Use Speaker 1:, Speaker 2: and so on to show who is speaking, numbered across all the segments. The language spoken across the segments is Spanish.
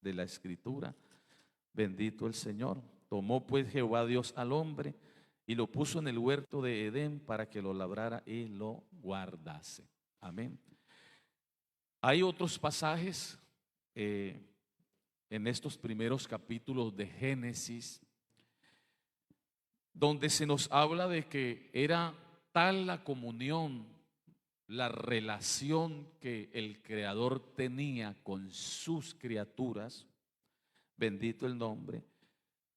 Speaker 1: de la Escritura. Bendito el Señor. Tomó pues Jehová Dios al hombre y lo puso en el huerto de Edén para que lo labrara y lo guardase. Amén. Hay otros pasajes en estos primeros capítulos de Génesis donde se nos habla de que era tal la comunión, la relación que el Creador tenía con sus criaturas, bendito el nombre,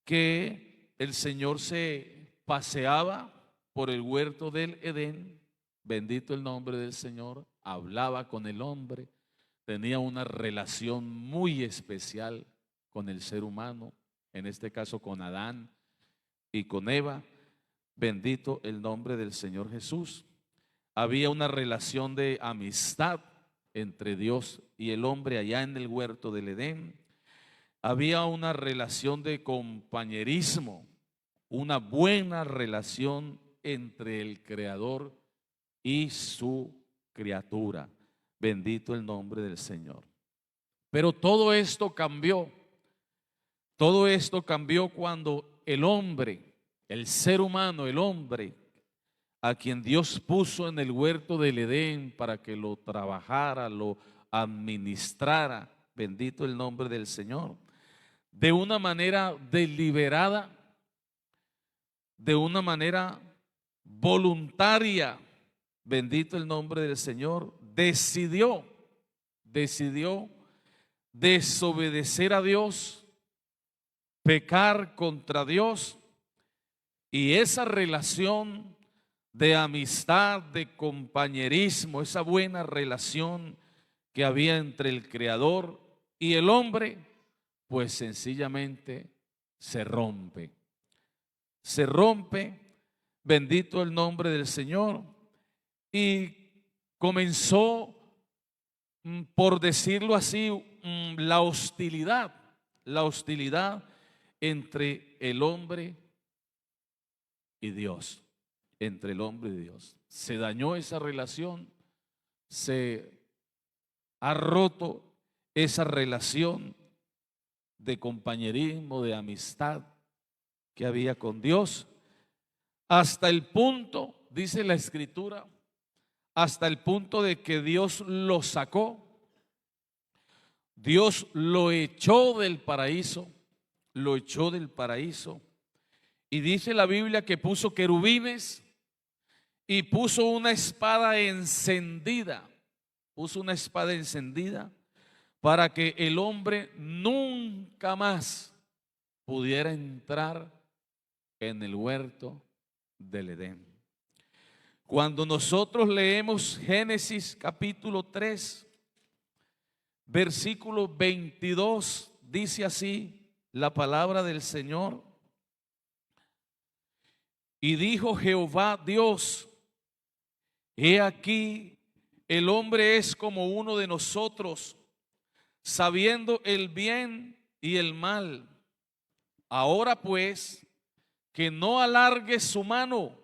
Speaker 1: que el Señor se paseaba por el huerto del Edén, bendito el nombre del Señor, hablaba con el hombre, tenía una relación muy especial con el ser humano, en este caso con Adán y con Eva, bendito el nombre del Señor Jesús. Había una relación de amistad entre Dios y el hombre allá en el huerto del Edén. Había una relación de compañerismo, una buena relación entre el Creador y su criatura. Bendito el nombre del Señor. Pero todo esto cambió. Todo esto cambió cuando el hombre, el ser humano, el hombre, a quien Dios puso en el huerto del Edén para que lo trabajara, lo administrara, bendito el nombre del Señor, de una manera deliberada, de una manera voluntaria, bendito el nombre del Señor, decidió desobedecer a Dios, pecar contra Dios, y esa relación de amistad, de compañerismo, esa buena relación que había entre el Creador y el hombre, pues sencillamente se rompe. Se rompe, bendito el nombre del Señor, y comenzó, por decirlo así, la hostilidad entre el hombre y Dios, entre el hombre y Dios. Se dañó esa relación, se ha roto esa relación de compañerismo, de amistad que había con Dios, hasta el punto, dice la Escritura, hasta el punto de que Dios lo sacó, Dios lo echó del paraíso, lo echó del paraíso. Y dice la Biblia que puso querubines y puso una espada encendida. Puso una espada encendida para que el hombre nunca más pudiera entrar en el huerto del Edén. Cuando nosotros leemos Génesis capítulo 3, versículo 22, dice así la palabra del Señor. Y dijo Jehová Dios: he aquí, el hombre es como uno de nosotros, sabiendo el bien y el mal. Ahora pues, que no alargue su mano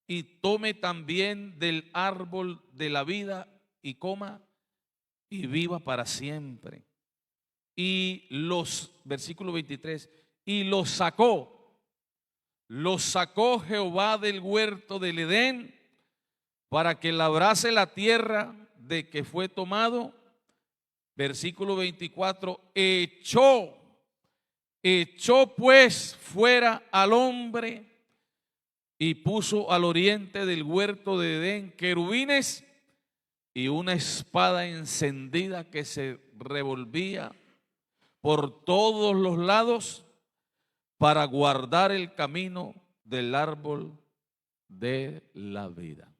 Speaker 1: y tome también del árbol de la vida y coma y viva para siempre. Y versículo 23, y lo sacó Jehová del huerto del Edén para que labrase la tierra de que fue tomado. Versículo 24, echó pues fuera al hombre y puso al oriente del huerto de Edén querubines y una espada encendida que se revolvía por todos los lados para guardar el camino del árbol de la vida.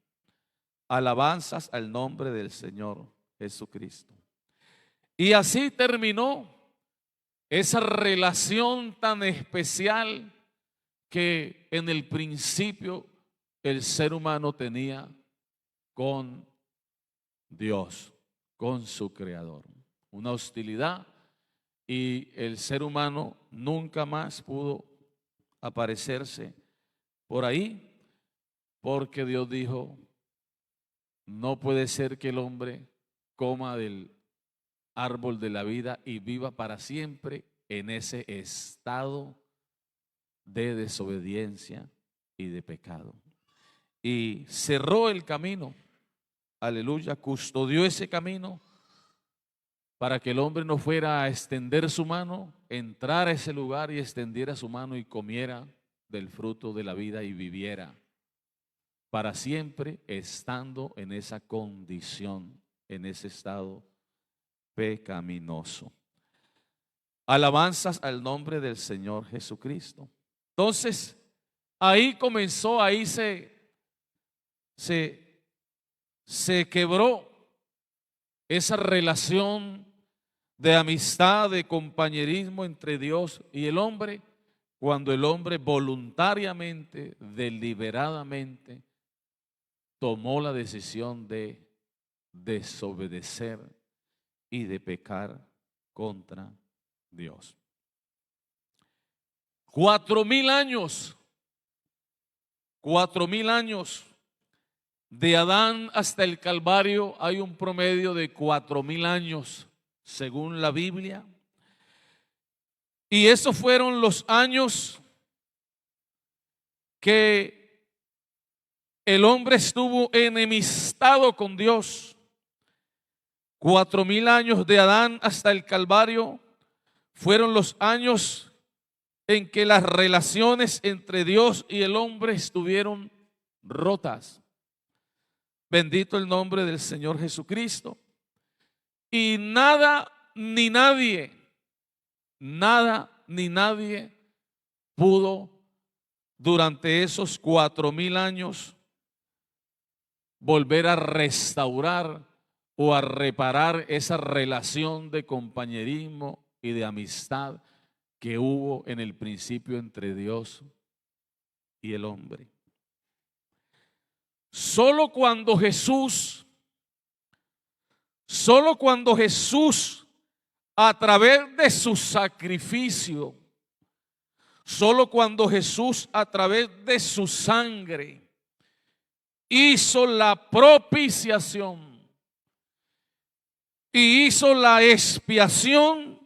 Speaker 1: Alabanzas al nombre del Señor Jesucristo. Y así terminó esa relación tan especial que en el principio el ser humano tenía con Dios, con su Creador. Una hostilidad, y el ser humano nunca más pudo aparecerse por ahí, porque Dios dijo: no puede ser que el hombre coma del árbol de la vida y viva para siempre en ese estado de desobediencia y de pecado. Y cerró el camino, aleluya, custodió ese camino para que el hombre no fuera a extender su mano, entrar a ese lugar y extendiera su mano y comiera del fruto de la vida y viviera para siempre estando en esa condición, en ese estado pecaminoso. Alabanzas al nombre del Señor Jesucristo. Entonces, ahí comenzó, ahí se quebró esa relación de amistad, de compañerismo entre Dios y el hombre, cuando el hombre voluntariamente, deliberadamente, tomó la decisión de desobedecer y de pecar contra Dios. 4,000 años, 4,000 años de Adán hasta el Calvario, hay un promedio de 4,000 años según la Biblia. Y esos fueron los años que el hombre estuvo enemistado con Dios. 4,000 años de Adán hasta el Calvario fueron los años en que las relaciones entre Dios y el hombre estuvieron rotas. Bendito el nombre del Señor Jesucristo. Y nada ni nadie pudo durante esos 4,000 años volver a restaurar o a reparar esa relación de compañerismo y de amistad que hubo en el principio entre Dios y el hombre. Solo cuando Jesús a través de su sacrificio, solo cuando Jesús a través de su sangre hizo la propiciación y hizo la expiación,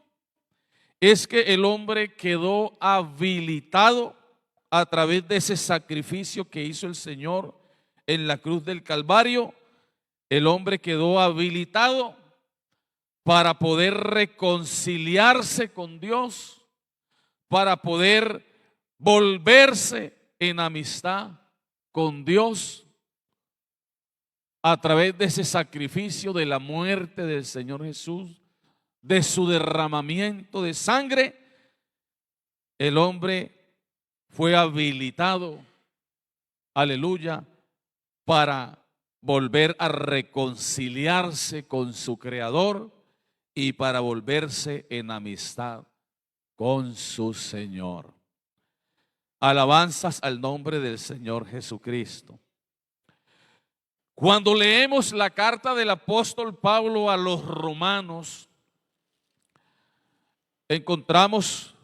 Speaker 1: es que el hombre quedó habilitado a través de ese sacrificio que hizo el Señor en la cruz del Calvario. El hombre quedó habilitado para poder reconciliarse con Dios, para poder volverse en amistad con Dios a través de ese sacrificio de la muerte del Señor Jesús, de su derramamiento de sangre. El hombre fue habilitado, aleluya, para volver a reconciliarse con su Creador y para volverse en amistad con su Señor. Alabanzas al nombre del Señor Jesucristo. Cuando leemos la carta del apóstol Pablo a los romanos, encontramos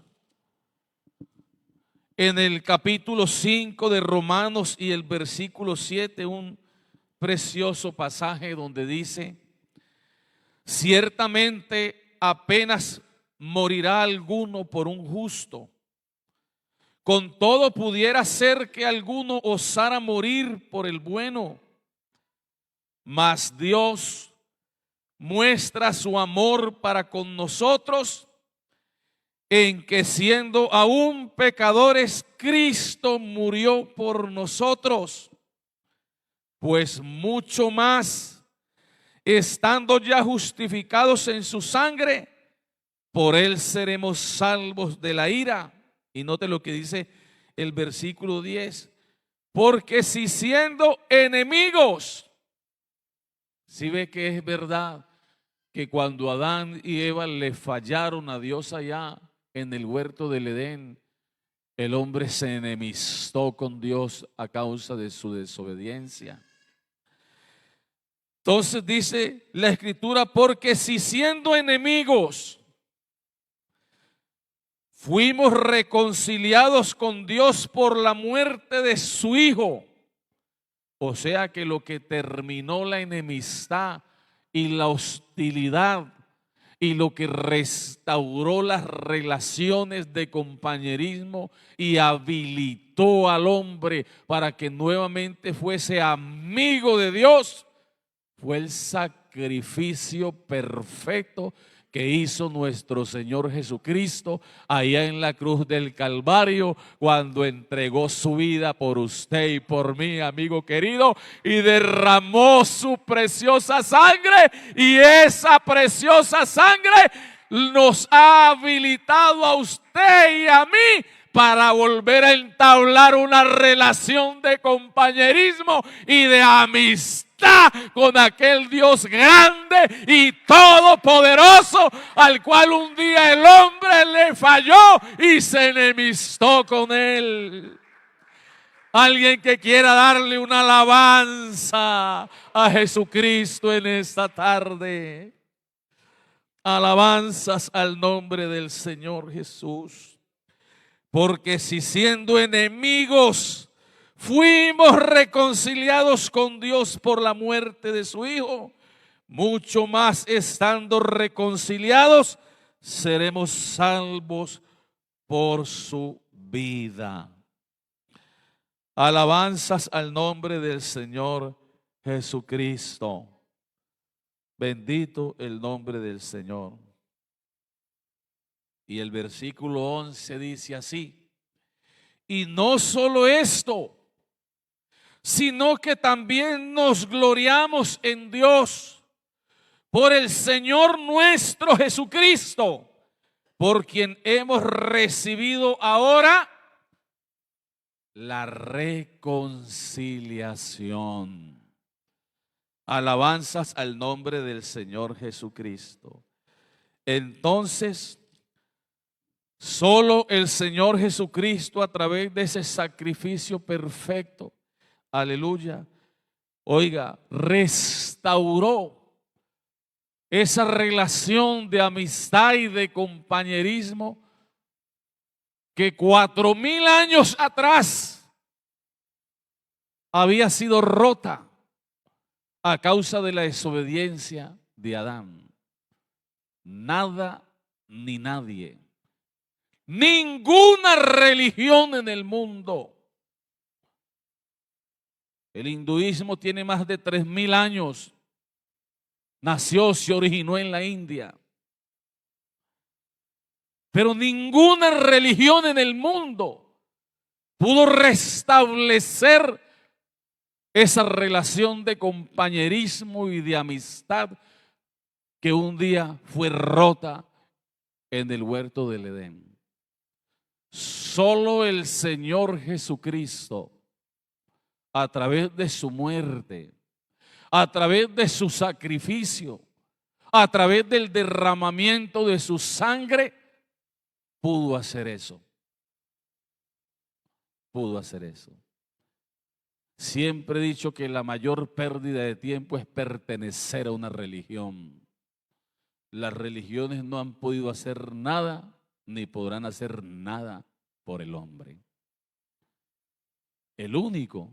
Speaker 1: en el capítulo 5 de Romanos y el versículo 7 un precioso pasaje donde dice: ciertamente apenas morirá alguno por un justo, con todo pudiera ser que alguno osara morir por el bueno, mas Dios muestra su amor para con nosotros en que siendo aún pecadores, Cristo murió por nosotros. Pues mucho más, estando ya justificados en su sangre, por él seremos salvos de la ira. Y note lo que dice el versículo 10. Porque si siendo enemigos, si ve que es verdad que cuando Adán y Eva le fallaron a Dios allá en el huerto del Edén, el hombre se enemistó con Dios a causa de su desobediencia. Entonces dice la Escritura: porque si siendo enemigos fuimos reconciliados con Dios por la muerte de su Hijo. O sea que lo que terminó la enemistad y la hostilidad y lo que restauró las relaciones de compañerismo y habilitó al hombre para que nuevamente fuese amigo de Dios, fue el sacrificio perfecto que hizo nuestro Señor Jesucristo allá en la cruz del Calvario, cuando entregó su vida por usted y por mí, amigo querido, y derramó su preciosa sangre, y esa preciosa sangre nos ha habilitado a usted y a mí para volver a entablar una relación de compañerismo y de amistad con aquel Dios grande y todopoderoso, al cual un día el hombre le falló y se enemistó con él. Alguien que quiera darle una alabanza a Jesucristo en esta tarde. Alabanzas al nombre del Señor Jesús. Porque si siendo enemigos fuimos reconciliados con Dios por la muerte de su Hijo, mucho más estando reconciliados seremos salvos por su vida. Alabanzas al nombre del Señor Jesucristo. Bendito el nombre del Señor. Y el versículo 11 dice así: y no solo esto, sino que también nos gloriamos en Dios por el Señor nuestro Jesucristo, por quien hemos recibido ahora la reconciliación. Alabanzas al nombre del Señor Jesucristo. Entonces, solo el Señor Jesucristo, a través de ese sacrificio perfecto, aleluya, oiga, restauró esa relación de amistad y de compañerismo que 4000 años atrás había sido rota a causa de la desobediencia de Adán. Nada ni nadie, ninguna religión en el mundo. El hinduismo tiene más de 3000 años. Nació, se originó en la India. Pero ninguna religión en el mundo pudo restablecer esa relación de compañerismo y de amistad que un día fue rota en el huerto del Edén. Solo el Señor Jesucristo, a través de su muerte, a través de su sacrificio, a través del derramamiento de su sangre, pudo hacer eso. Pudo hacer eso. Siempre he dicho que la mayor pérdida de tiempo es pertenecer a una religión. Las religiones no han podido hacer nada, ni podrán hacer nada por el hombre. El único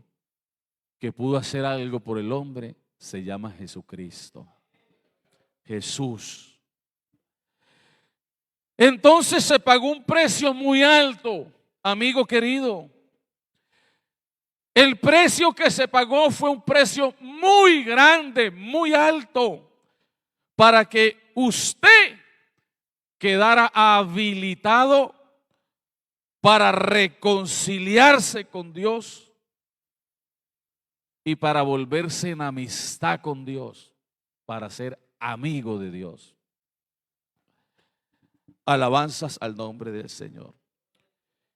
Speaker 1: que pudo hacer algo por el hombre se llama Jesucristo. Jesús. Entonces se pagó un precio muy alto, amigo querido. El precio que se pagó fue un precio muy grande, muy alto, para que usted quedara habilitado para reconciliarse con Dios y para volverse en amistad con Dios, para ser amigo de Dios. Alabanzas al nombre del Señor.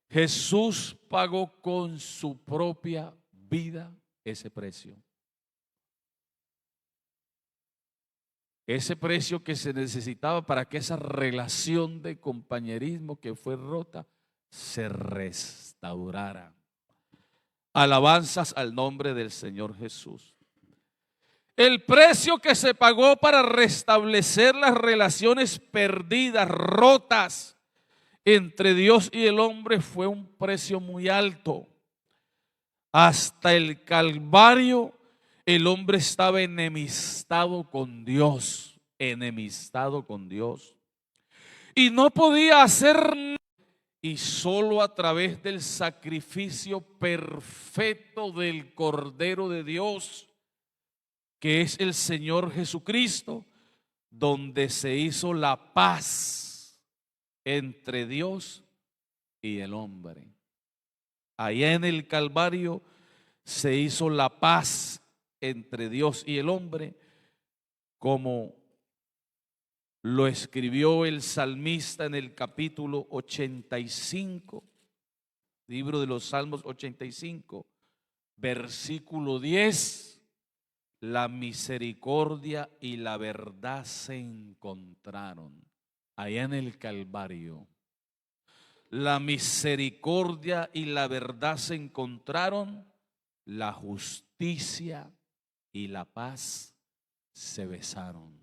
Speaker 1: Jesús pagó con su propia vida ese precio. Ese precio que se necesitaba para que esa relación de compañerismo que fue rota se restaurara. Alabanzas al nombre del Señor Jesús. El precio que se pagó para restablecer las relaciones perdidas, rotas entre Dios y el hombre fue un precio muy alto. Hasta el Calvario el hombre estaba enemistado con Dios. enemistado con Dios. Y no podía hacer nada. Y solo a través del sacrificio perfecto del Cordero de Dios, que es el Señor Jesucristo, donde se hizo la paz entre Dios y el hombre. Allá en el Calvario se hizo la paz entre Dios y el hombre, como lo escribió el salmista en el capítulo 85, libro de los Salmos 85, versículo 10. La misericordia y la verdad se encontraron allá en el Calvario. La misericordia y la verdad se encontraron, la justicia y la paz se besaron.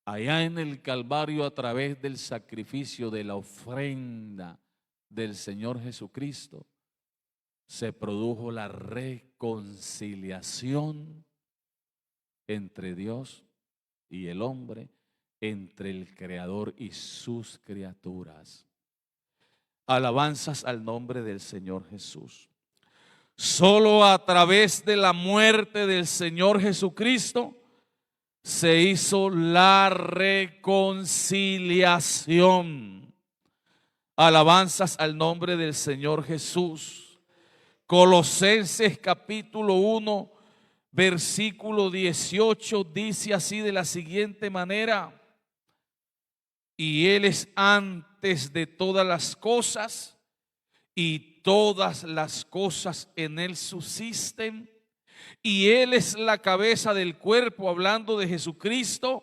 Speaker 1: Allá en el Calvario, a través del sacrificio de la ofrenda del Señor Jesucristo, se produjo la reconciliación entre Dios y el hombre, entre el Creador y sus criaturas. Alabanzas al nombre del Señor Jesús. Solo a través de la muerte del Señor Jesucristo se hizo la reconciliación. Alabanzas al nombre del Señor Jesús. Colosenses capítulo 1, versículo 18 dice así de la siguiente manera: y Él es antes de todas las cosas, y todas las cosas en Él subsisten, y Él es la cabeza del cuerpo, hablando de Jesucristo.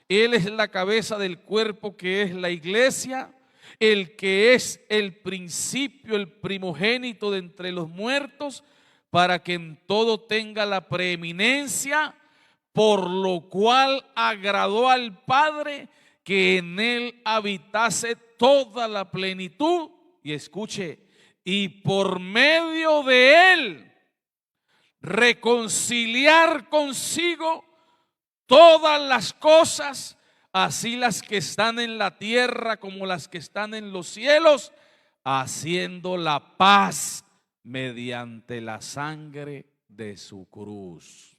Speaker 1: Él es la cabeza del cuerpo, que es la iglesia, el que es el principio, el primogénito de entre los muertos, para que en todo tenga la preeminencia, por lo cual agradó al Padre que en Él habitase toda la plenitud. Y escuche, y por medio de Él reconciliar consigo todas las cosas, así las que están en la tierra como las que están en los cielos, haciendo la paz mediante la sangre de su cruz.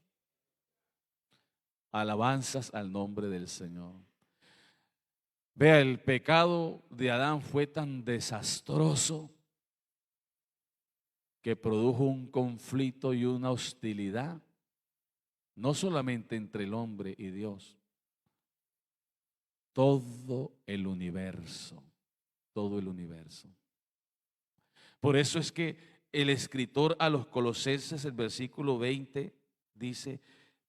Speaker 1: Alabanzas al nombre del Señor. Vea, el pecado de Adán fue tan desastroso que produjo un conflicto y una hostilidad, no solamente entre el hombre y Dios, todo el universo, todo el universo. Por eso es que el escritor a los Colosenses, el versículo 20, dice: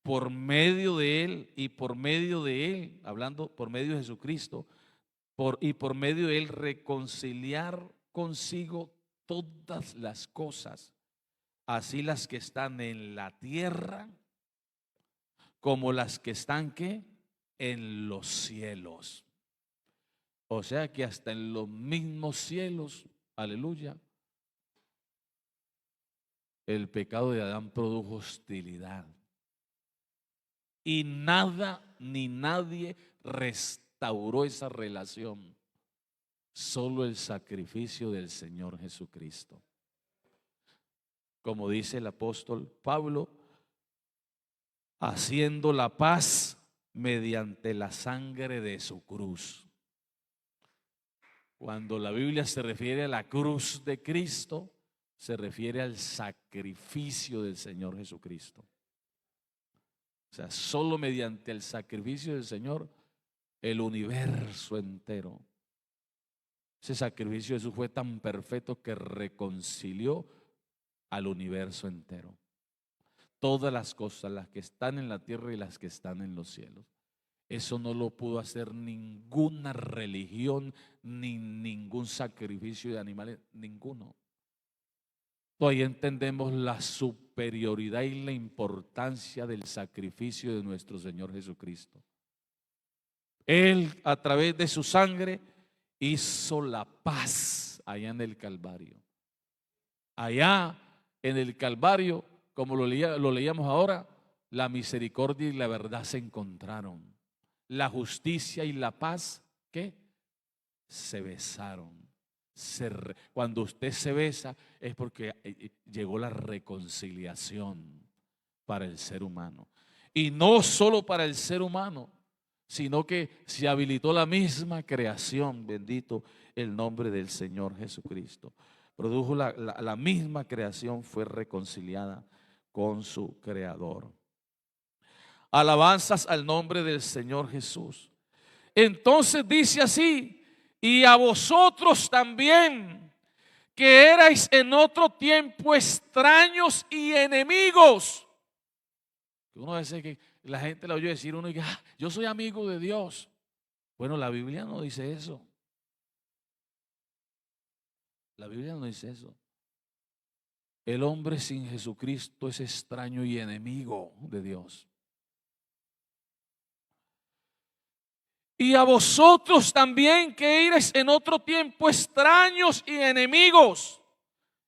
Speaker 1: por medio de Él y por medio de Él, hablando por medio de Jesucristo, y por medio de Él reconciliar consigo todas las cosas, así las que están en la tierra como las que están ¿qué? En los cielos. O sea que hasta en los mismos cielos, aleluya, el pecado de Adán produjo hostilidad. Y nada ni nadie restauró esa relación. Solo el sacrificio del Señor Jesucristo. Como dice el apóstol Pablo, haciendo la paz mediante la sangre de su cruz. Cuando la Biblia se refiere a la cruz de Cristo, se refiere al sacrificio del Señor Jesucristo. O sea, solo mediante el sacrificio del Señor, el universo entero. Ese sacrificio de Jesús fue tan perfecto que reconcilió al universo entero. Todas las cosas, las que están en la tierra y las que están en los cielos. Eso no lo pudo hacer ninguna religión, ni ningún sacrificio de animales, ninguno. Ahí entendemos la superioridad y la importancia del sacrificio de nuestro Señor Jesucristo. Él, a través de su sangre, hizo la paz allá en el Calvario. Allá en el Calvario, como lo leíamos ahora, la misericordia y la verdad se encontraron. La justicia y la paz, ¿qué? Se besaron. Cuando usted se besa es porque llegó la reconciliación para el ser humano. Y no solo para el ser humano, sino que se habilitó la misma creación, bendito el nombre del Señor Jesucristo. Produjo la misma creación, fue reconciliada con su Creador. Alabanzas al nombre del Señor Jesús. Entonces dice así: y a vosotros también, que erais en otro tiempo extraños y enemigos. Uno dice que la gente la oyó decir, uno dice, yo soy amigo de Dios. Bueno, la Biblia no dice eso. La Biblia no dice eso. El hombre sin Jesucristo es extraño y enemigo de Dios. Y a vosotros también, que erais en otro tiempo extraños y enemigos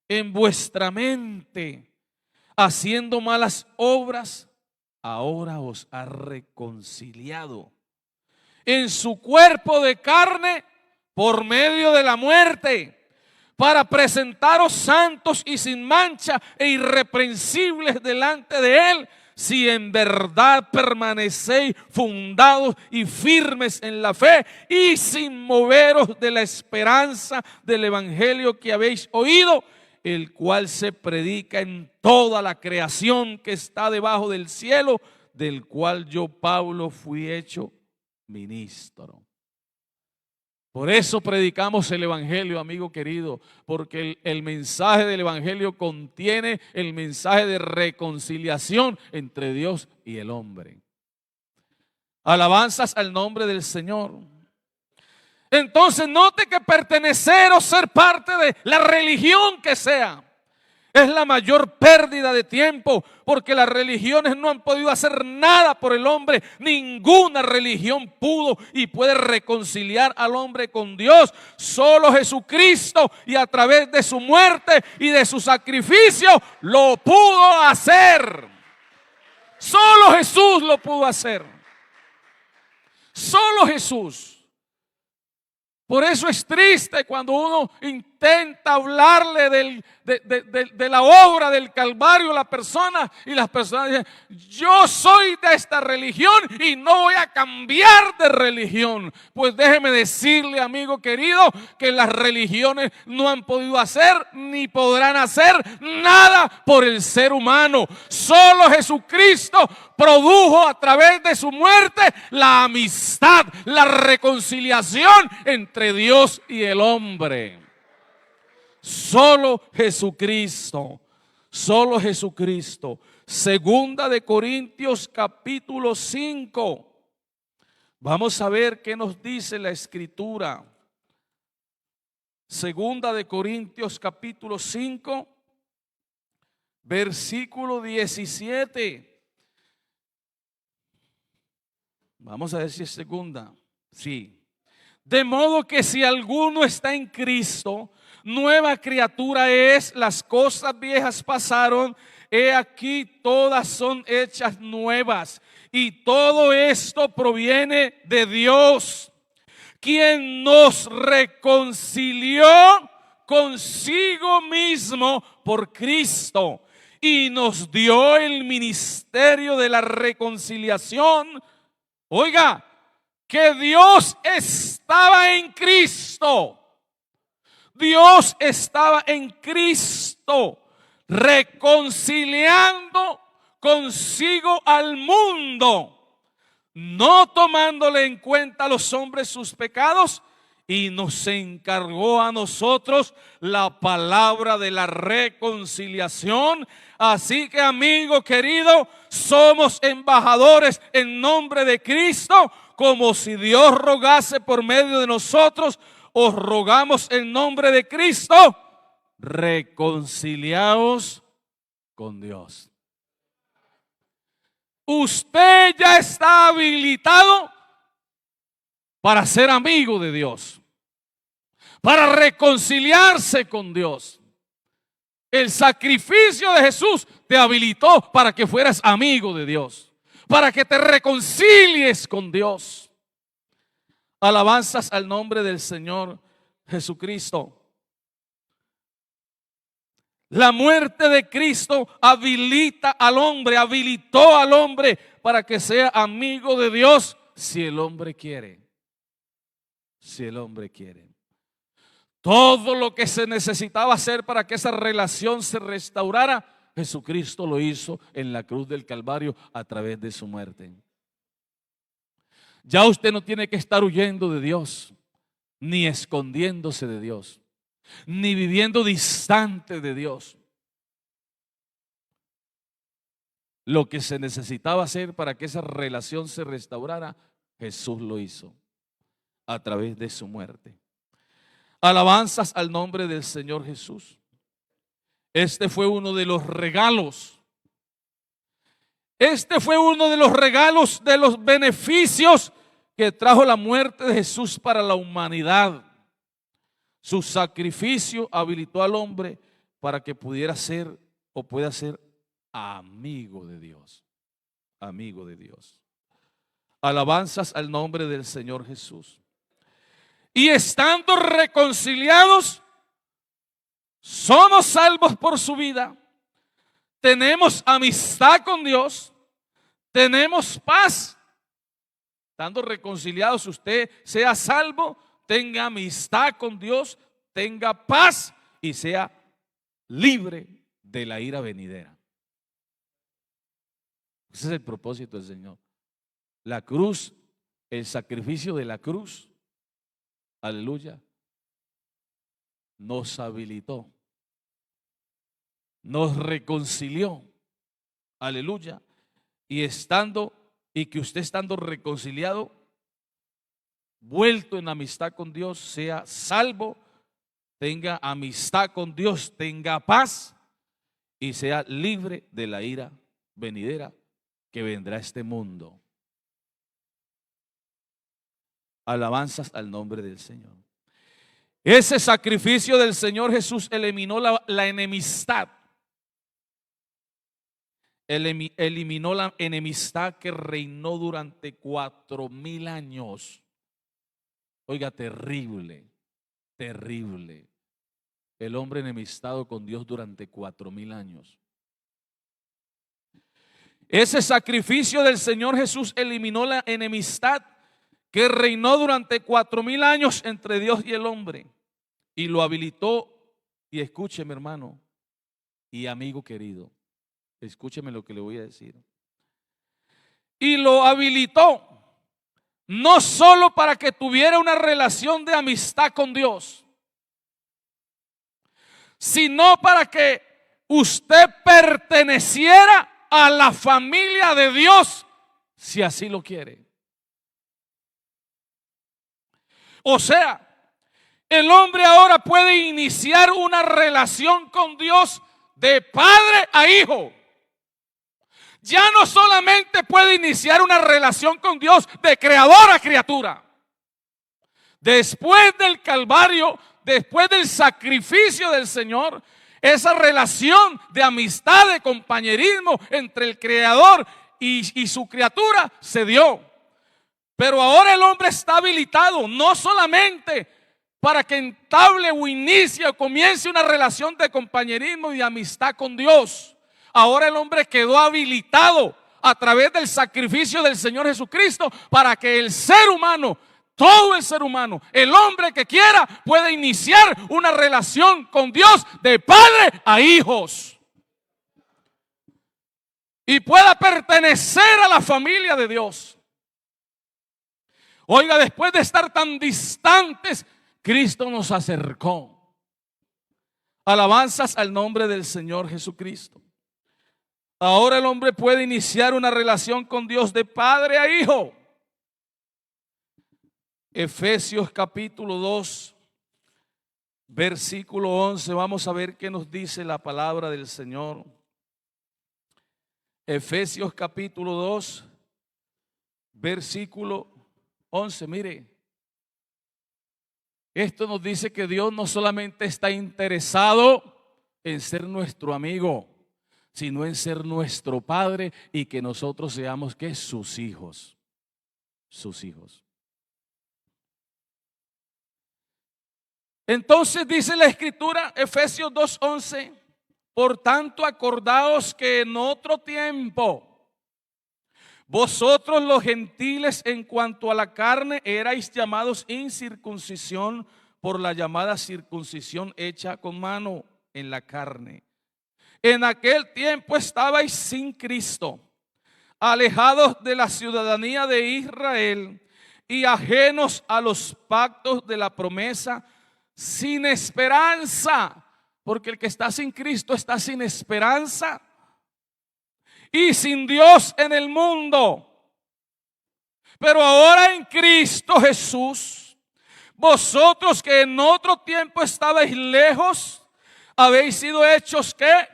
Speaker 1: en vuestra mente, haciendo malas obras, ahora os ha reconciliado en su cuerpo de carne por medio de la muerte, para presentaros santos y sin mancha e irreprensibles delante de Él, si en verdad permanecéis fundados y firmes en la fe y sin moveros de la esperanza del evangelio que habéis oído, el cual se predica en toda la creación que está debajo del cielo, del cual yo, Pablo, fui hecho ministro. Por eso predicamos el evangelio, amigo querido, porque el mensaje del evangelio contiene el mensaje de reconciliación entre Dios y el hombre. Alabanzas al nombre del Señor. Entonces note que pertenecer o ser parte de la religión que sea es la mayor pérdida de tiempo, porque las religiones no han podido hacer nada por el hombre. Ninguna religión pudo y puede reconciliar al hombre con Dios. Solo Jesucristo, y a través de su muerte y de su sacrificio, lo pudo hacer. Solo Jesús lo pudo hacer. Solo Jesús. Por eso es triste cuando uno intenta hablarle de la obra del Calvario a la persona, y las personas dicen, yo soy de esta religión y no voy a cambiar de religión. Pues déjeme decirle, amigo querido, que las religiones no han podido hacer ni podrán hacer nada por el ser humano. Solo Jesucristo produjo a través de su muerte la amistad, la reconciliación entre Dios y el hombre. Solo Jesucristo, solo Jesucristo. Segunda de Corintios capítulo 5. Vamos a ver qué nos dice la Escritura. Segunda de Corintios capítulo 5, versículo 17. Vamos a ver si es segunda. Sí. De modo que si alguno está en Cristo, nueva criatura es, las cosas viejas pasaron, he aquí todas son hechas nuevas. Y todo esto proviene de Dios, quien nos reconcilió consigo mismo por Cristo y nos dio el ministerio de la reconciliación. Oiga, que Dios estaba en Cristo. Dios estaba en Cristo reconciliando consigo al mundo, no tomándole en cuenta a los hombres sus pecados, y nos encargó a nosotros la palabra de la reconciliación. Así que, amigo querido, somos embajadores en nombre de Cristo, como si Dios rogase por medio de nosotros. Os rogamos en nombre de Cristo, reconciliaos con Dios. Usted ya está habilitado para ser amigo de Dios, para reconciliarse con Dios. El sacrificio de Jesús te habilitó para que fueras amigo de Dios, para que te reconcilies con Dios. Alabanzas al nombre del Señor Jesucristo. La muerte de Cristo habilitó al hombre para que sea amigo de Dios si el hombre quiere. Si el hombre quiere. Todo lo que se necesitaba hacer para que esa relación se restaurara, Jesucristo lo hizo en la cruz del Calvario a través de su muerte. Ya usted no tiene que estar huyendo de Dios, ni escondiéndose de Dios, ni viviendo distante de Dios. Lo que se necesitaba hacer para que esa relación se restaurara, Jesús lo hizo a través de su muerte. Alabanzas al nombre del Señor Jesús. Este fue uno de los regalos. Este fue uno de los regalos, de los beneficios que trajo la muerte de Jesús para la humanidad. Su sacrificio habilitó al hombre para que pudiera ser o pueda ser amigo de Dios. Amigo de Dios. Alabanzas al nombre del Señor Jesús. Y estando reconciliados, somos salvos por su vida. Tenemos amistad con Dios. Tenemos paz. Estando reconciliados, usted sea salvo, tenga amistad con Dios, tenga paz y sea libre de la ira venidera. Ese es el propósito del Señor. La cruz, el sacrificio de la cruz, aleluya, nos habilitó, nos reconcilió, aleluya, y que usted estando reconciliado, vuelto en amistad con Dios, sea salvo, tenga amistad con Dios, tenga paz y sea libre de la ira venidera que vendrá a este mundo. Alabanzas al nombre del Señor. Ese sacrificio del Señor Jesús eliminó la enemistad. Eliminó la enemistad que reinó durante 4000 años. Oiga, terrible, terrible. El hombre enemistado con Dios durante 4000 años. Ese sacrificio del Señor Jesús eliminó la enemistad que reinó durante 4000 años entre Dios y el hombre, y lo habilitó. Y escúcheme, hermano y amigo querido, escúcheme lo que le voy a decir. Y lo habilitó no solo para que tuviera una relación de amistad con Dios, sino para que usted perteneciera a la familia de Dios, si así lo quiere. O sea, el hombre ahora puede iniciar una relación con Dios de padre a hijo. Ya no solamente puede iniciar una relación con Dios de creador a criatura. Después del Calvario, después del sacrificio del Señor, esa relación de amistad, de compañerismo entre el creador y su criatura se dio. Pero ahora el hombre está habilitado no solamente para que entable o inicie o comience una relación de compañerismo y de amistad con Dios. Ahora el hombre quedó habilitado a través del sacrificio del Señor Jesucristo para que el ser humano, todo el ser humano, el hombre que quiera, pueda iniciar una relación con Dios de padre a hijos. Y pueda pertenecer a la familia de Dios. Oiga, después de estar tan distantes, Cristo nos acercó. Alabanzas al nombre del Señor Jesucristo. Ahora el hombre puede iniciar una relación con Dios de padre a hijo. Efesios capítulo 2, versículo 11. Vamos a ver qué nos dice la palabra del Señor. Efesios capítulo 2, versículo 11, mire, esto nos dice que Dios no solamente está interesado en ser nuestro amigo, sino en ser nuestro Padre y que nosotros seamos, ¿qué? Sus hijos. Sus hijos. Entonces dice la Escritura, Efesios 2:11, por tanto acordaos que en otro tiempo vosotros los gentiles en cuanto a la carne erais llamados incircuncisión por la llamada circuncisión hecha con mano en la carne. En aquel tiempo estabais sin Cristo, alejados de la ciudadanía de Israel y ajenos a los pactos de la promesa, sin esperanza, porque el que está sin Cristo está sin esperanza y sin Dios en el mundo. Pero ahora en Cristo Jesús, vosotros que en otro tiempo estabais lejos, habéis sido hechos, ¿qué?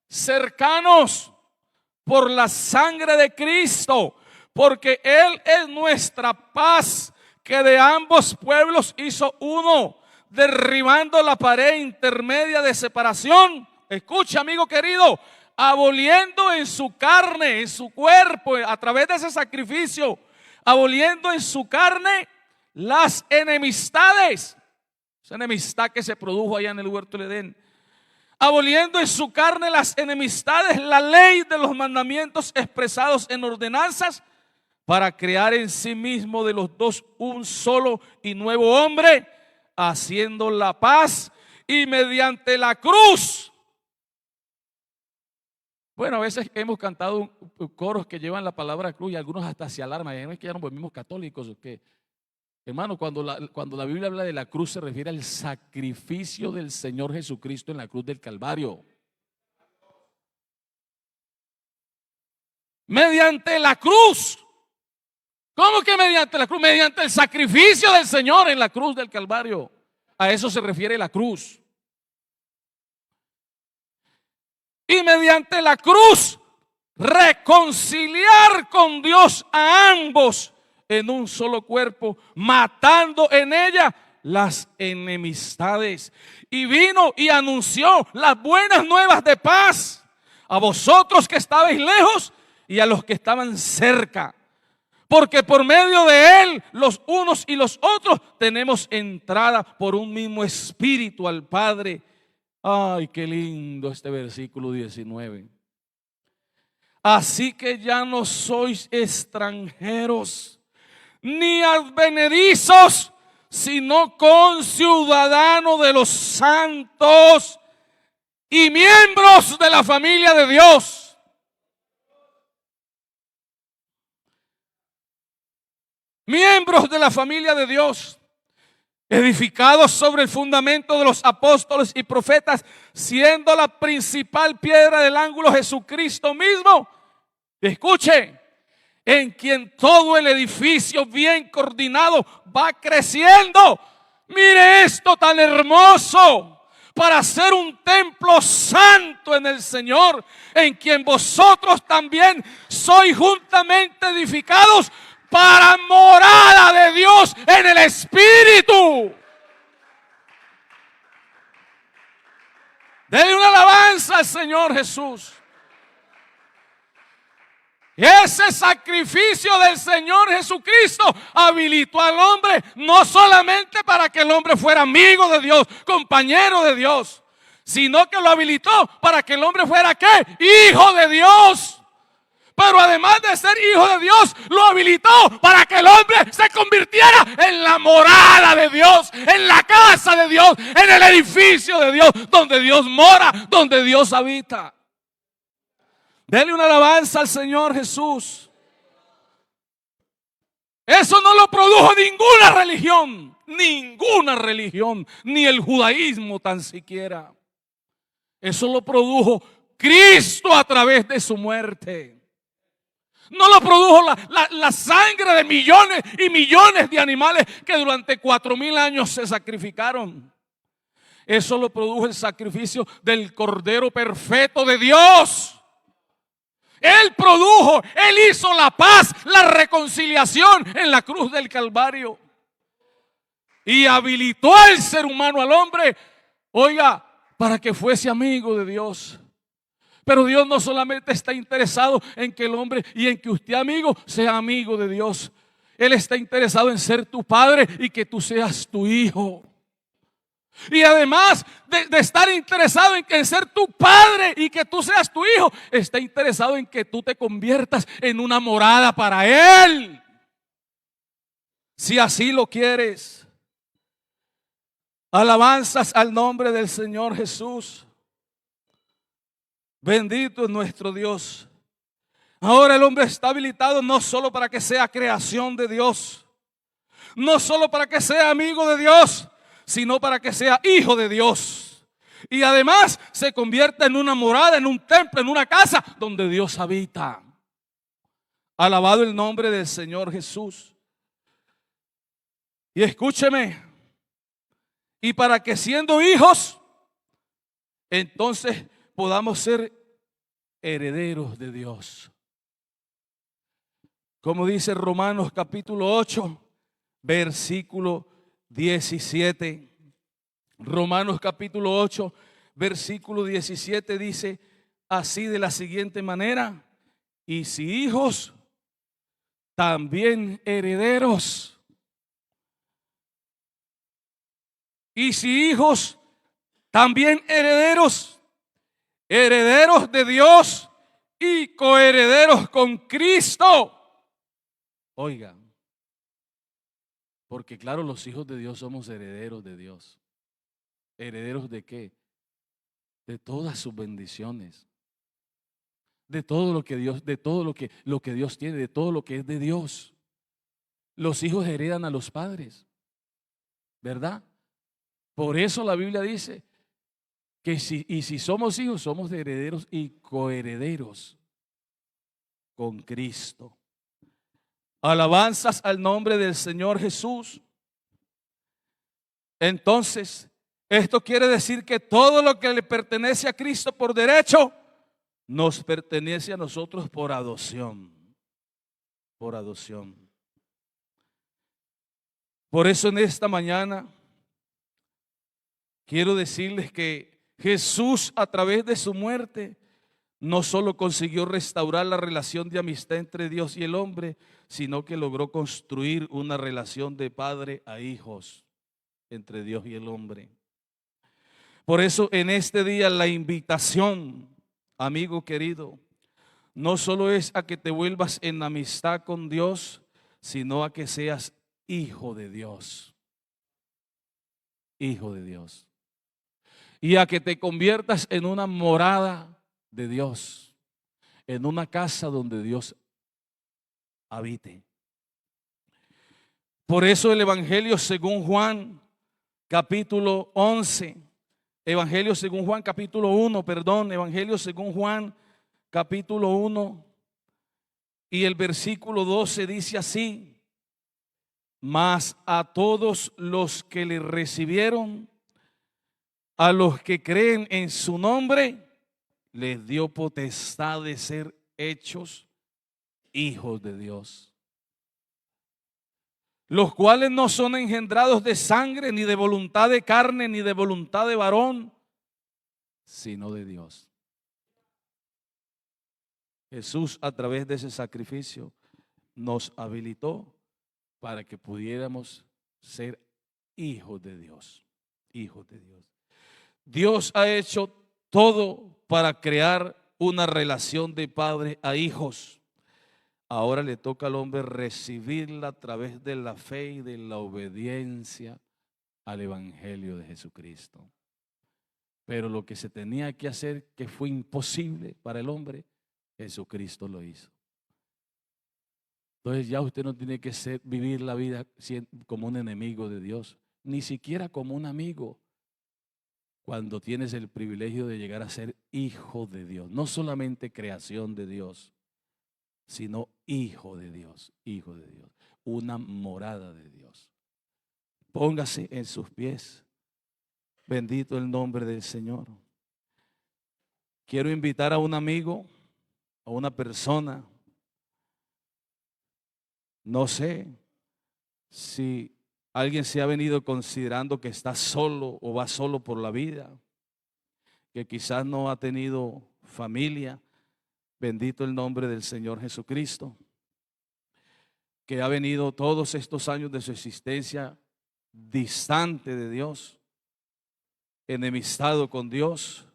Speaker 1: Cercanos por la sangre de Cristo, porque Él es nuestra paz, que de ambos pueblos hizo uno, derribando la pared intermedia de separación. Escucha, amigo querido, aboliendo en su carne, en su cuerpo, a través de ese sacrificio, aboliendo en su carne las enemistades. Esa enemistad que se produjo allá en el huerto del Edén. Aboliendo en su carne las enemistades, la ley de los mandamientos expresados en ordenanzas, para crear en sí mismo de los dos un solo y nuevo hombre, haciendo la paz y mediante la cruz. Bueno, a veces hemos cantado coros que llevan la palabra cruz y algunos hasta se alarman. ¿No es que ya nos volvimos católicos o qué? Hermano, cuando la Biblia habla de la cruz se refiere al sacrificio del Señor Jesucristo en la cruz del Calvario. Mediante la cruz. ¿Cómo que mediante la cruz? Mediante el sacrificio del Señor en la cruz del Calvario. A eso se refiere la cruz. Y mediante la cruz reconciliar con Dios a ambos en un solo cuerpo, matando en ella las enemistades. Y vino y anunció las buenas nuevas de paz a vosotros que estabais lejos y a los que estaban cerca. Porque por medio de Él, los unos y los otros, tenemos entrada por un mismo espíritu al Padre. Ay, qué lindo este versículo 19. Así que ya no sois extranjeros ni advenedizos, sino conciudadanos de los santos y miembros de la familia de Dios. Miembros de la familia de Dios, edificados sobre el fundamento de los apóstoles y profetas, siendo la principal piedra del ángulo Jesucristo mismo. Escuche, en quien todo el edificio bien coordinado va creciendo. Mire esto tan hermoso, para ser un templo santo en el Señor, en quien vosotros también sois juntamente edificados para morada de Dios en el Espíritu. Denle una alabanza al Señor Jesús. Ese sacrificio del Señor Jesucristo habilitó al hombre no solamente para que el hombre fuera amigo de Dios, compañero de Dios, sino que lo habilitó para que el hombre fuera ¿qué? Hijo de Dios. Pero además de ser hijo de Dios, lo habilitó para que el hombre se convirtiera en la morada de Dios, en la casa de Dios, en el edificio de Dios, donde Dios mora, donde Dios habita. Dele una alabanza al Señor Jesús. Eso no lo produjo ninguna religión, ni el judaísmo tan siquiera. Eso lo produjo Cristo a través de su muerte. No lo produjo la sangre de millones y millones de animales que durante 4,000 años se sacrificaron. Eso lo produjo el sacrificio del Cordero perfecto de Dios. Él hizo la paz, la reconciliación en la cruz del Calvario. Y habilitó al ser humano, al hombre, oiga, para que fuese amigo de Dios. Pero Dios no solamente está interesado en que el hombre y en que usted, amigo, sea amigo de Dios. Él está interesado en ser tu padre y que tú seas tu hijo. Y además de estar interesado en ser tu padre y que tú seas tu hijo, está interesado en que tú te conviertas en una morada para Él. Si así lo quieres. Alabanzas al nombre del Señor Jesús. Bendito es nuestro Dios. Ahora el hombre está habilitado no solo para que sea creación de Dios, no solo para que sea amigo de Dios, sino para que sea hijo de Dios. Y además se convierta en una morada, en un templo, en una casa donde Dios habita. Alabado el nombre del Señor Jesús. Y escúcheme, y para que siendo hijos, entonces podamos ser herederos de Dios. Como dice Romanos capítulo 8, versículo 17. Romanos capítulo 8, versículo 17 dice así de la siguiente manera: y si hijos, también herederos. Y si hijos, también herederos, herederos de Dios y coherederos con Cristo. Oigan, porque claro, los hijos de Dios somos herederos de Dios. ¿Herederos de qué? De todas sus bendiciones, de todo lo que Dios, de todo lo que Dios tiene, de todo lo que es de Dios. Los hijos heredan a los padres, ¿verdad? Por eso la Biblia dice que si somos hijos, somos herederos y coherederos con Cristo. Alabanzas al nombre del Señor Jesús. Entonces, esto quiere decir que todo lo que le pertenece a Cristo por derecho, nos pertenece a nosotros por adopción. Por adopción. Por eso en esta mañana quiero decirles que Jesús, a través de su muerte, no solo consiguió restaurar la relación de amistad entre Dios y el hombre, sino que logró construir una relación de padre a hijos entre Dios y el hombre. Por eso en este día la invitación, amigo querido, no solo es a que te vuelvas en amistad con Dios, sino a que seas hijo de Dios. Hijo de Dios. Y a que te conviertas en una morada de Dios, en una casa donde Dios habite. Por eso el Evangelio según Juan, capítulo 11, Evangelio según Juan, capítulo 1, Evangelio según Juan, capítulo 1, y el versículo 12 dice así: mas a todos los que le recibieron, a los que creen en su nombre, les dio potestad de ser hechos hijos de Dios, los cuales no son engendrados de sangre, ni de voluntad de carne, ni de voluntad de varón, sino de Dios. Jesús, a través de ese sacrificio, nos habilitó para que pudiéramos ser hijos de Dios. Hijos de Dios. Dios ha hecho todo para crear una relación de padre a hijos. Ahora le toca al hombre recibirla a través de la fe y de la obediencia al Evangelio de Jesucristo. Pero lo que se tenía que hacer, que fue imposible para el hombre, Jesucristo lo hizo. Entonces ya usted no tiene que vivir la vida como un enemigo de Dios, ni siquiera como un amigo, cuando tienes el privilegio de llegar a ser hijo de Dios. No solamente creación de Dios, sino hijo de Dios, una morada de Dios. Póngase en sus pies. Bendito el nombre del Señor. Quiero invitar a un amigo, a una persona. No sé si alguien se ha venido considerando que está solo o va solo por la vida, que quizás no ha tenido
Speaker 2: familia. Bendito el nombre del Señor Jesucristo, que ha venido todos estos años de su existencia distante de Dios, enemistado con Dios.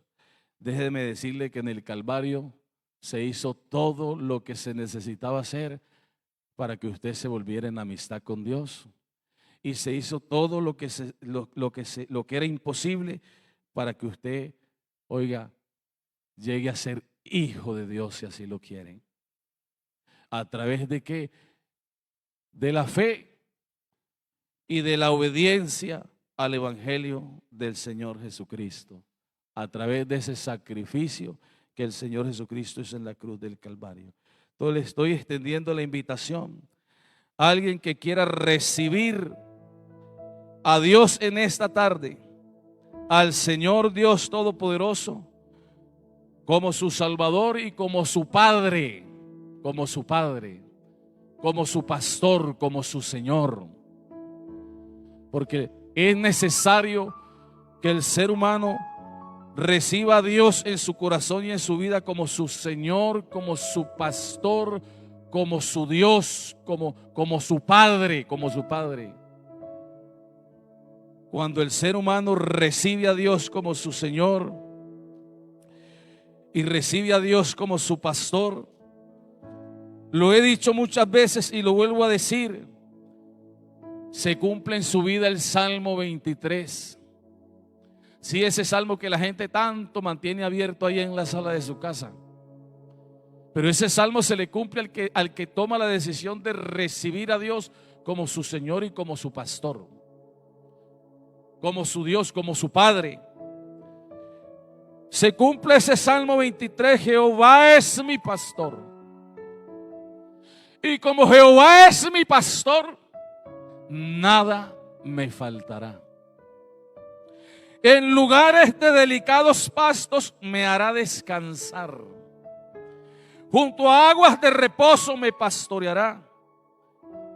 Speaker 2: Déjeme decirle que en el Calvario se hizo todo lo que se necesitaba hacer para que usted se volviera en amistad con Dios. Y se hizo todo lo que era imposible para que usted, oiga, llegue a ser hijo de Dios, si así lo quieren. ¿A través de qué? De la fe y de la obediencia al Evangelio del Señor Jesucristo. A través de ese sacrificio que el Señor Jesucristo hizo en la cruz del Calvario. Entonces le estoy extendiendo la invitación a alguien que quiera recibir a Dios en esta tarde, al Señor Dios Todopoderoso, como su Salvador y como su Padre, como su Padre, como su Pastor, como su Señor. Porque es necesario que el ser humano reciba a Dios en su corazón y en su vida como su Señor, como su Pastor, como su Dios, como su Padre, como su Padre. Cuando el ser humano recibe a Dios como su Señor y recibe a Dios como su pastor, lo he dicho muchas veces y lo vuelvo a decir, se cumple en su vida el Salmo 23. Sí, ese salmo que la gente tanto mantiene abierto ahí en la sala de su casa. Pero ese salmo se le cumple al que toma la decisión de recibir a Dios como su Señor y como su pastor, como su Dios, como su Padre. Se cumple ese Salmo 23, Jehová es mi pastor. Y como Jehová es mi pastor, nada me faltará. En lugares de delicados pastos me hará descansar. Junto a aguas de reposo me pastoreará.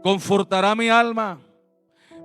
Speaker 2: Confortará mi alma.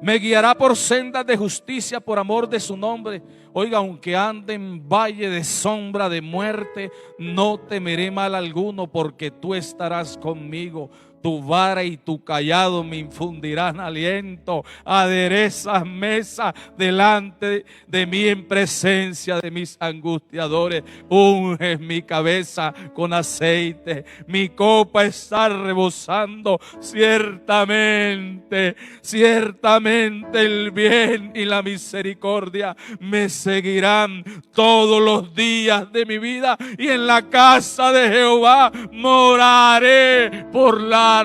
Speaker 2: Me guiará por sendas de justicia por amor de su nombre. Oiga, aunque ande en valle de sombra de muerte, no temeré mal alguno, porque tú estarás conmigo. Tu vara y tu cayado me infundirán aliento. Aderezas mesa delante de mí en presencia de mis angustiadores. Unges mi cabeza con aceite. Mi copa está rebosando. Ciertamente, ciertamente el bien y la misericordia me seguirán todos los días de mi vida. Y en la casa de Jehová moraré por largos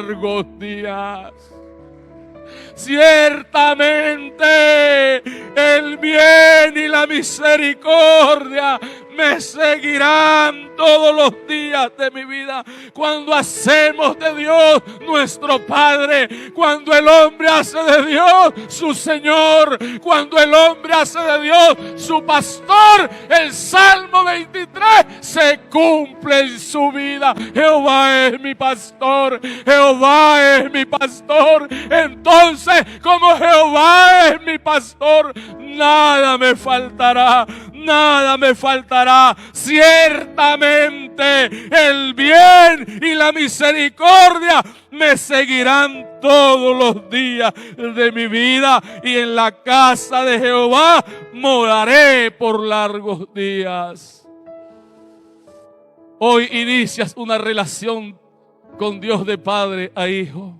Speaker 2: días. Ciertamente el bien y la misericordia me seguirán todos los días de mi vida. Cuando hacemos de Dios nuestro Padre, cuando el hombre hace de Dios su Señor, cuando el hombre hace de Dios su pastor, el Salmo 23 se cumple en su vida. Jehová es mi pastor, Jehová es mi pastor. Entonces, como Jehová es mi pastor, nada me faltará, nada me faltará. Ciertamente el bien y la misericordia me seguirán todos los días de mi vida, y en la casa de Jehová moraré por largos días. Hoy inicias una relación con Dios de padre a hijo,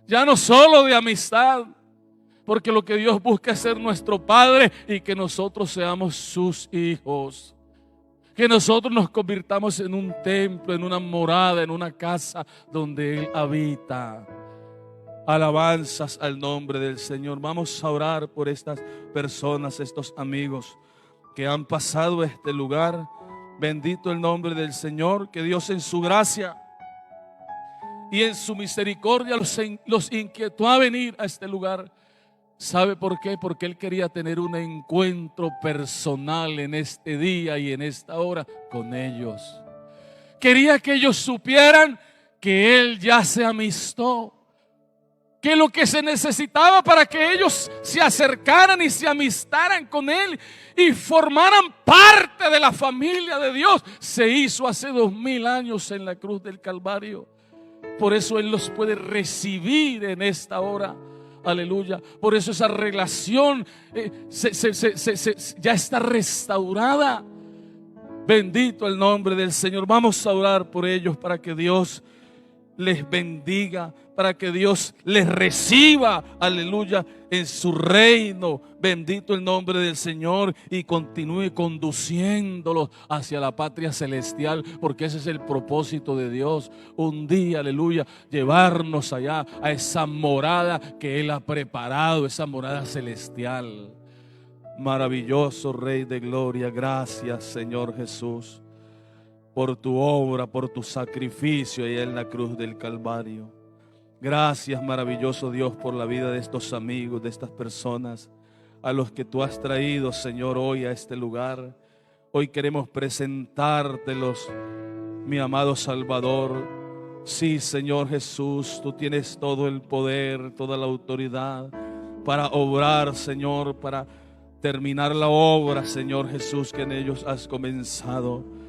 Speaker 2: ya no solo de amistad, porque lo que Dios busca es ser nuestro Padre y que nosotros seamos sus hijos. Que nosotros nos convirtamos en un templo, en una morada, en una casa donde Él habita. Alabanzas al nombre del Señor. Vamos a orar por estas personas, estos amigos que han pasado a este lugar. Bendito el nombre del Señor. Que Dios en su gracia y en su misericordia los inquietó a venir a este lugar. ¿Sabe por qué? Porque Él quería tener un encuentro personal en este día y en esta hora con ellos. Quería que ellos supieran que Él ya se amistó que lo que se necesitaba para que ellos se acercaran y se amistaran con Él y formaran parte de la familia de Dios, se hizo hace 2000 años en la cruz del Calvario. Por eso Él los puede recibir en esta hora. Aleluya. Por eso esa relación ya está restaurada. Bendito el nombre del Señor. Vamos a orar por ellos para que Dios les bendiga, para que Dios les reciba, aleluya, en su reino. Bendito el nombre del Señor, y continúe conduciéndolos hacia la patria celestial, porque ese es el propósito de Dios. Un día, aleluya, llevarnos allá a esa morada que Él ha preparado, esa morada celestial. Maravilloso Rey de gloria, gracias Señor Jesús por tu obra, por tu sacrificio allá en la cruz del Calvario. Gracias, maravilloso Dios, por la vida de estos amigos, de estas personas a los que tú has traído, Señor, hoy a este lugar. Hoy queremos presentártelos, mi amado Salvador. Sí, Señor Jesús, tú tienes todo el poder, toda la autoridad para obrar, Señor, para terminar la obra, Señor Jesús, que en ellos has comenzado.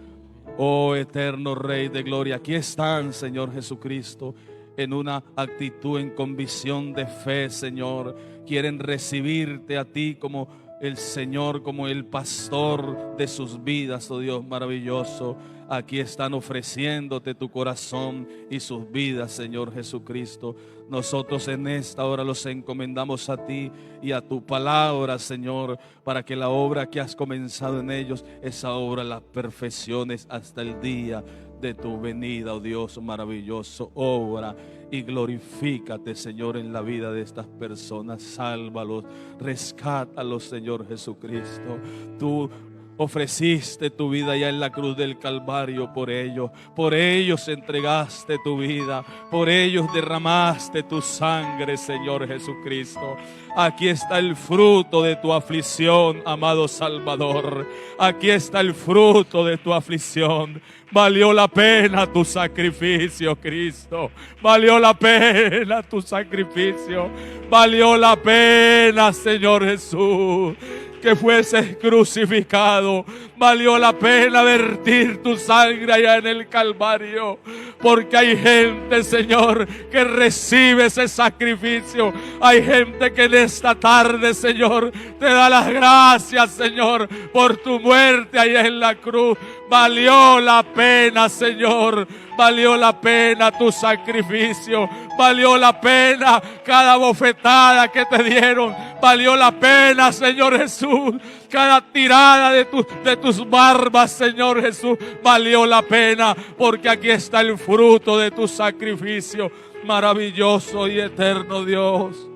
Speaker 2: Oh eterno Rey de gloria, aquí están, Señor Jesucristo, en una actitud, en convicción de fe, Señor. Quieren recibirte a ti como el Señor, como el pastor de sus vidas, oh Dios maravilloso. Aquí están ofreciéndote tu corazón y sus vidas, Señor Jesucristo. Nosotros en esta hora los encomendamos a ti y a tu palabra, Señor, para que la obra que has comenzado en ellos, esa obra la perfecciones hasta el día de tu venida, oh Dios maravilloso. Obra y glorifícate, Señor, en la vida de estas personas. Sálvalos, rescátalos, Señor Jesucristo. Tú ofreciste tu vida ya en la cruz del Calvario por ellos entregaste tu vida, por ellos derramaste tu sangre, Señor Jesucristo. Aquí está el fruto de tu aflicción, amado Salvador. Aquí está el fruto de tu aflicción. Valió la pena tu sacrificio, Cristo. Valió la pena tu sacrificio. Valió la pena, Señor Jesús, que fueses crucificado. Valió la pena vertir tu sangre allá en el Calvario, porque hay gente, Señor, que recibe ese sacrificio. Hay gente que en esta tarde, Señor, te da las gracias, Señor, por tu muerte allá en la cruz. Valió la pena, Señor. Valió la pena tu sacrificio. Valió la pena cada bofetada que te dieron. Valió la pena, Señor Jesús, cada tirada de tus barbas, Señor Jesús. Valió la pena, porque aquí está el fruto de tu sacrificio. Maravilloso y eterno Dios.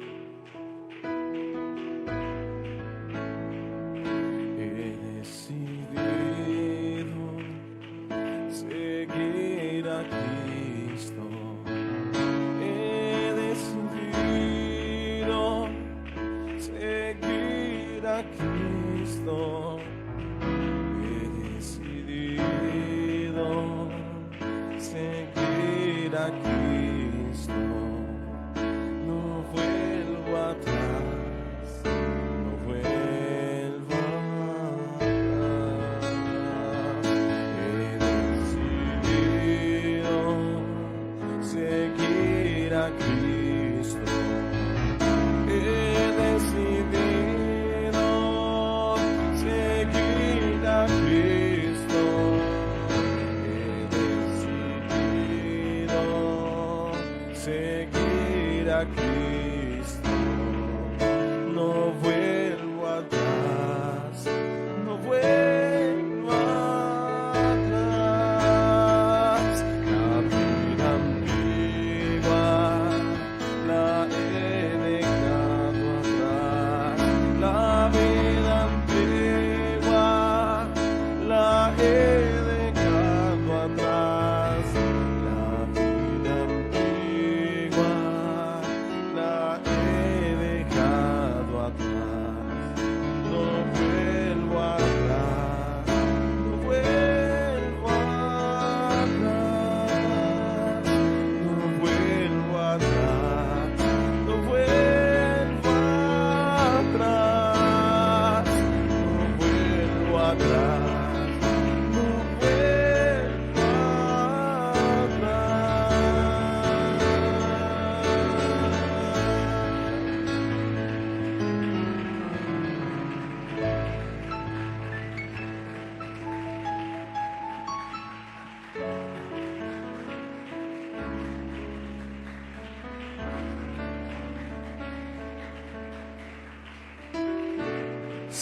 Speaker 3: Cristo, he decidido seguir a Cristo. No vuelvo atrás, no vuelvo atrás. He decidido seguir a Cristo. He decidido Cristo, he decidido atrás, no vuelvo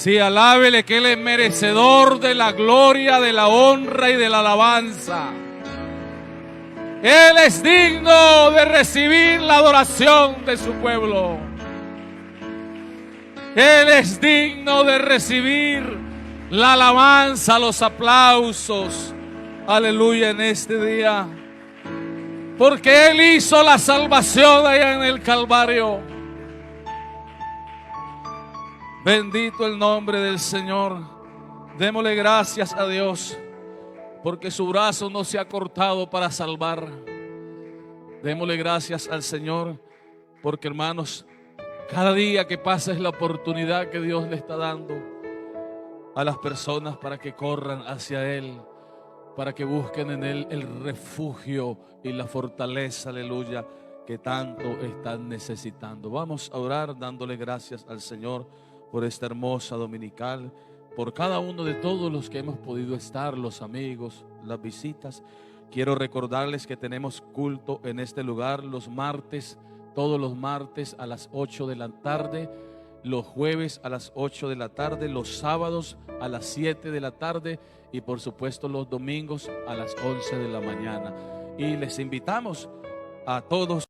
Speaker 1: Sí, alábele que Él es merecedor de la gloria, de la honra y de la alabanza. Él es digno de recibir la adoración de su pueblo. Él es digno de recibir la alabanza, los aplausos. Aleluya en este día. Porque Él hizo la salvación allá en el Calvario. Bendito el nombre del Señor. Démosle gracias a Dios, porque su brazo no se ha cortado para salvar. Démosle gracias al Señor, porque hermanos, cada día que pasa es la oportunidad que Dios le está dando a las personas para que corran hacia Él, para que busquen en Él el refugio y la fortaleza, aleluya, que tanto están necesitando. Vamos a orar dándole gracias al Señor por esta hermosa dominical, por cada uno de todos los que hemos podido estar, los amigos, las visitas. Quiero recordarles que tenemos culto en este lugar los martes, todos los martes a las 8 de la tarde, los jueves a las 8 de la tarde, los sábados a las 7 de la tarde y por supuesto los domingos a las 11 de la mañana. Y les invitamos a todos